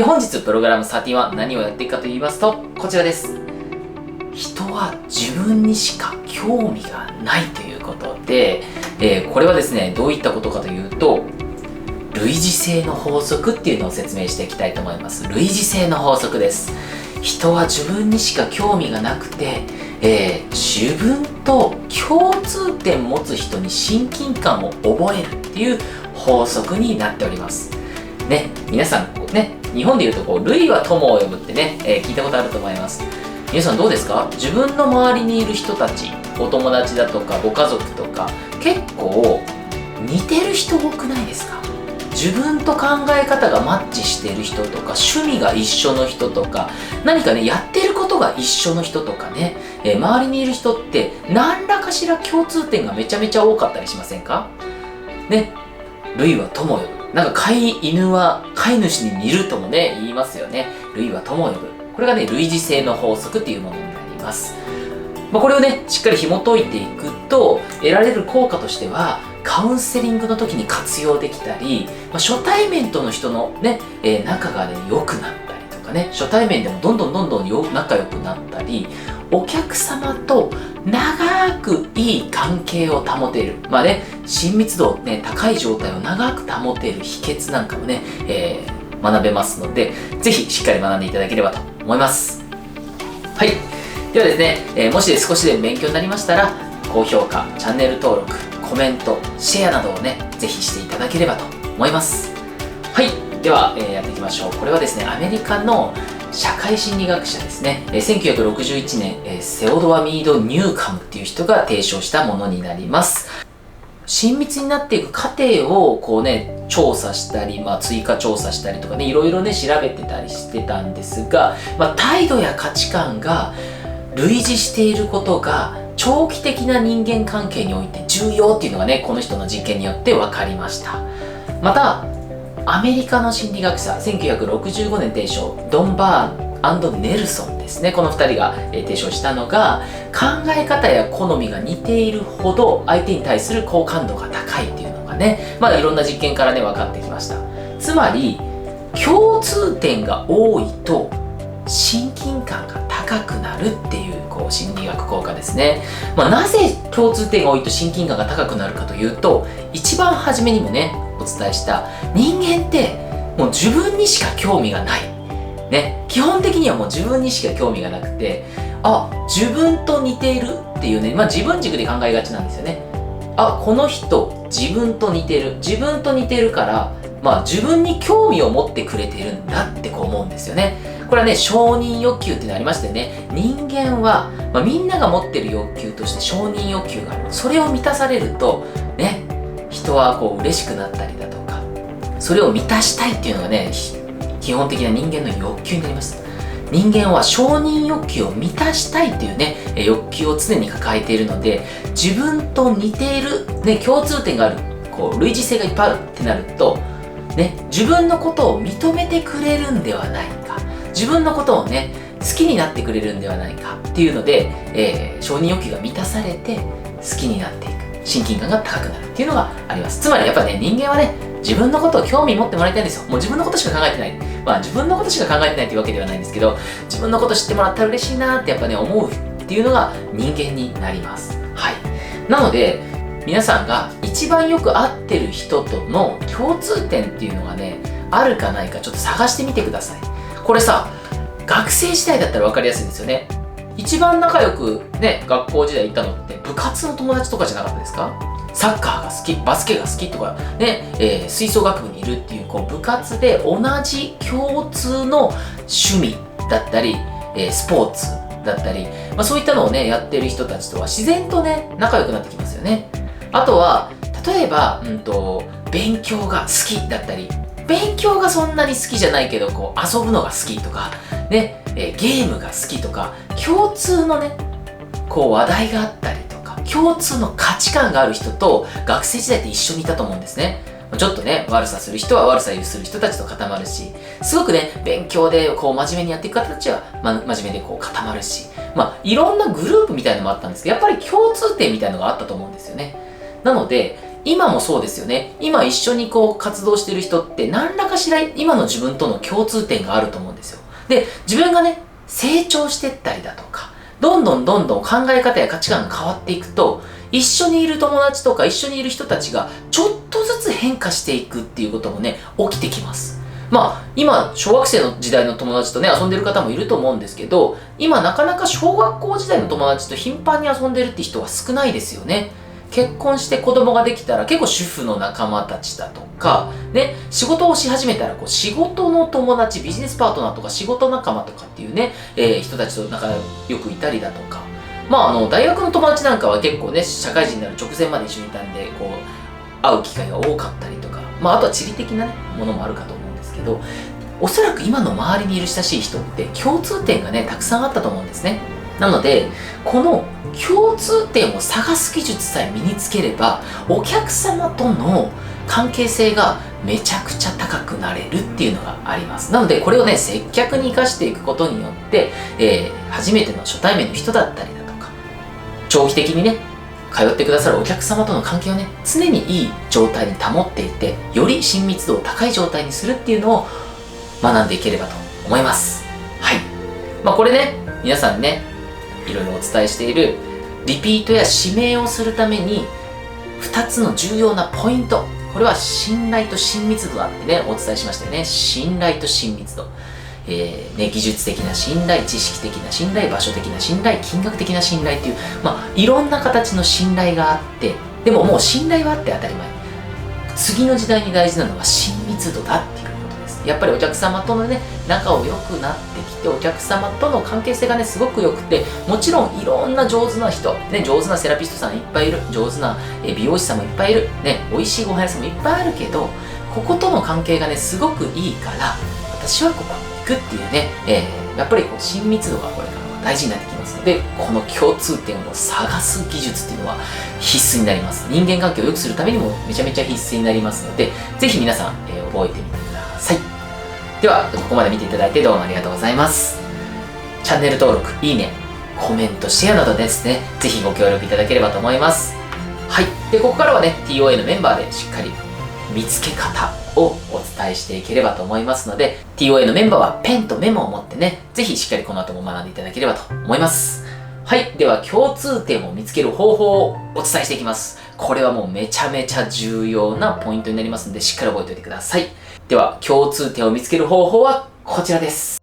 で、本日プログラム31何をやっていくかと言いますと、こちらです。人は自分にしか興味がないということで、これはですね、どういったことかというと、類似性の法則っていうのを説明していきたいと思います。類似性の法則です。人は自分にしか興味がなくて、自分と共通点持つ人に親近感を覚えるっていう法則になっております。ね、皆さんね、日本でいうと類は友を呼ぶってね、聞いたことあると思います。皆さんどうですか？自分の周りにいる人たち、お友達だとかご家族とか、結構似てる人多くないですか？自分と考え方がマッチしている人とか、趣味が一緒の人とか、何かね、やってることが一緒の人とかね、周りにいる人って何らかしら共通点がめちゃめちゃ多かったりしませんか？ね、類は友を呼ぶ。なんか飼い犬は飼い主に似るともね、言いますよね。類は友を呼ぶ。これがね、類似性の法則っていうものになります。これをね、しっかり紐解いていくと、得られる効果としては、カウンセリングの時に活用できたり、初対面との人のね、仲がね、良くなったりとかね、初対面でもどんどん仲良くなったり、お客様と長くいい関係を保てる。親密度ね、高い状態を長く保てる秘訣なんかもね、学べますので、ぜひしっかり学んでいただければと思います。はい。ではですね、もし少しでも勉強になりましたら、高評価、チャンネル登録、コメント、シェアなどをね、ぜひしていただければと思います。はい。では、やっていきましょう。これはですね、アメリカの社会心理学者ですね、1961年、セオドア・ミード・ニューカムっていう人が提唱したものになります。親密になっていく過程を調査したり、追加調査したりとかね、いろいろね、調べてたりしてたんですが、態度や価値観が類似していることが長期的な人間関係において重要っていうのがね、この人の実験によって分かりました。また、アメリカの心理学者、1965年提唱、ドン・バーン&ネルソンですね。この2人が提唱したのが、考え方や好みが似ているほど相手に対する好感度が高いっていうのがね、いろんな実験からね、分かってきました。つまり、共通点が多いと親近感が高くなるっていう心理学効果ですね。なぜ共通点が多いと親近感が高くなるかというと、一番初めにもね、お伝えした人間ってもう自分にしか興味がない。ね、基本的にはもう自分にしか興味がなくて、自分と似ているっていうね、自分軸で考えがちなんですよね。この人自分と似てる。自分と似てるから、自分に興味を持ってくれているんだって思うんですよね。これはね、承認欲求っていうのありましてね、人間は、みんなが持ってる欲求として承認欲求がある。それを満たされると、ね、人は嬉しくなったりだとか、それを満たしたいっていうのがね、基本的な人間の欲求になります。人間は承認欲求を満たしたいっていうね、欲求を常に抱えているので、自分と似ている、ね、共通点がある、類似性がいっぱいあるってなると、ね、自分のことを認めてくれるんではないか、自分のことをね、好きになってくれるんではないかっていうので、承認欲求が満たされて好きになっていく、親近感が高くなるっていうのがあります。つまりやっぱね、人間はね、自分のことを興味持ってもらいたいんですよ。もう自分のことしか考えてない。自分のことしか考えてないっていうわけではないんですけど、自分のこと知ってもらったら嬉しいなってやっぱね、思うっていうのが人間になります。はい。なので、皆さんが一番よく合ってる人との共通点っていうのがね、あるかないかちょっと探してみてください。これさ、学生時代だったら分かりやすいんですよね。一番仲良くね、学校時代いたのって部活の友達とかじゃなかったですか？サッカーが好き、バスケが好きとかね、吹奏楽部にいるっていう部活で同じ共通の趣味だったり、スポーツだったり、そういったのをね、やってる人たちとは自然とね、仲良くなってきますよね。あとは、例えば、勉強が好きだったり、勉強がそんなに好きじゃないけど、遊ぶのが好きとか、ね、ゲームが好きとか、共通のね、話題があったりとか、共通の価値観がある人と学生時代って一緒にいたと思うんですね。ちょっとね、悪さする人は悪さする人たちと固まるし、すごくね、勉強で真面目にやっていく方たちは、真面目で固まるし、いろんなグループみたいなのもあったんですけど、やっぱり共通点みたいなのがあったと思うんですよね。なので、今もそうですよね。今一緒にこう活動してる人って何らかしら今の自分との共通点があると思うんですよ。で、自分がね、成長してったりだとか、どんどん考え方や価値観が変わっていくと、一緒にいる友達とか一緒にいる人たちがちょっとずつ変化していくっていうこともね、起きてきます。まあ、今、小学生の時代の友達とね、遊んでる方もいると思うんですけど、今なかなか小学校時代の友達と頻繁に遊んでるって人は少ないですよね。結婚して子供ができたら結構主婦の仲間たちだとか、ね、仕事をし始めたらこう仕事の友達、ビジネスパートナーとか仕事仲間とかっていうね、人たちと仲良くいたりだとか、大学の友達なんかは結構ね、社会人になる直前まで一緒にいたんで、こう、会う機会が多かったりとか、あとは地理的なね、ものもあるかと思うんですけど、おそらく今の周りにいる親しい人って共通点がね、たくさんあったと思うんですね。なので、この共通点を探す技術さえ身につければ、お客様との関係性がめちゃくちゃ高くなれるっていうのがあります。なので、これをね、接客に活かしていくことによって、初めての初対面の人だったりだとか、長期的にね、通ってくださるお客様との関係をね、常にいい状態に保っていて、より親密度を高い状態にするっていうのを学んでいければと思います。はい。これね、皆さんね、いろいろお伝えしているリピートや指名をするために2つの重要なポイント。これは信頼と親密度だってね、お伝えしましたよね。信頼と親密度。技術的な信頼、知識的な信頼、場所的な信頼、金額的な信頼っていう、いろんな形の信頼があって、でももう信頼はあって当たり前。次の時代に大事なのは親密度だっていうことです。やっぱりお客様とのね、仲を良くなってきて、お客様との関係性がね、すごく良くて、もちろんいろんな上手な人、ね、上手なセラピストさんいっぱいいる、上手な美容師さんもいっぱいいる、ね、美味しいご飯屋さんもいっぱいあるけど、こことの関係がね、すごくいいから、私はここに行くっていうね、やっぱりこう親密度がこれからは大事になってきますので、この共通点を探す技術っていうのは必須になります。人間関係を良くするためにもめちゃめちゃ必須になりますので、ぜひ皆さん、覚えてみてください。では、ここまで見ていただいてどうもありがとうございます。チャンネル登録、いいね、コメント、シェアなどですね、ぜひご協力いただければと思います。はい。で、ここからはね、TOA のメンバーでしっかり見つけ方をお伝えしていければと思いますので、TOA のメンバーはペンとメモを持ってね、ぜひしっかりこの後も学んでいただければと思います。はい。では、共通点を見つける方法をお伝えしていきます。これはもうめちゃめちゃ重要なポイントになりますので、しっかり覚えておいてください。では、共通点を見つける方法はこちらです。